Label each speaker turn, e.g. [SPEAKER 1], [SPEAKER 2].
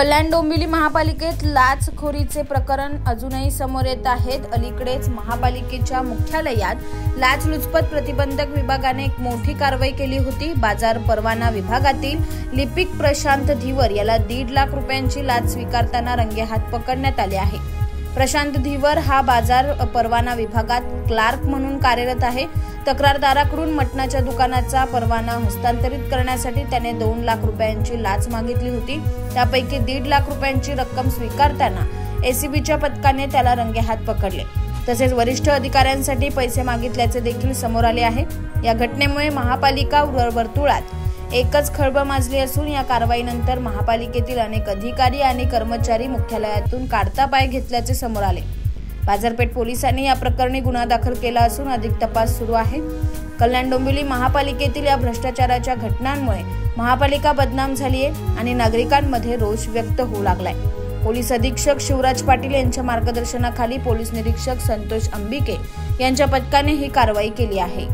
[SPEAKER 1] कल्याण डोंबिवली महापालिकेत लाचखोरीचे प्रकरण अजूनही समोर येत आहेत। अलीकडेच महापालिकेच्या मुख्यालयात लाचलुचपत प्रतिबंधक विभागाने एक मोठी कारवाई केली होती। बाजार परवाना विभागातील लिपिक प्रशांत धीवर याला 1.5 लाख रुपयांची लाच स्वीकारताना रंगेहात पकडण्यात आले आहे। प्रशांत धीवर हा बाजार परवाना विभागात क्लार्क म्हणून कार्यरत आहे। तक्रारदाराकडून मटणाच्या दुकानाचा परवाना हस्तांतरित करण्यासाठी त्याने 2 लाख रुपयांची लाच मागितली होती। त्यापैकी 1.5 लाख रुपयांची रक्कम स्वीकारताना एसीबीच्या पथकाने त्याला रंगेहात पकडले। तसेच वरिष्ठ अधिकाऱ्यांसाठी पैसे मागितल्याचे देखील समोर आले आहे। या घटनेमुळे महापालिका वर्तुळात एकच खळबळ माजली असून या कारवाईनंतर महापालिकेतील अनेक अधिकारी आणि कर्मचारी मुख्यालयातून काढता पाय घेतल्याचे समोर आले। बाजारपेठ पोलिसांनी या प्रकरणी गुन्हा दाखल केला असून अधिक तपास सुरू आहे। कल्याण डोंबिवली महापालिकेतील या भ्रष्टाचाराच्या घटनांमुळे महापालिका बदनाम झाली आहे आणि नागरिकांमध्ये रोष व्यक्त होऊ लागलाय। पोलीस अधीक्षक शिवराज पाटील यांच्या मार्गदर्शनाखाली पोलीस निरीक्षक संतोष अंबिके यांच्या पथकाने ही कारवाई केली आहे।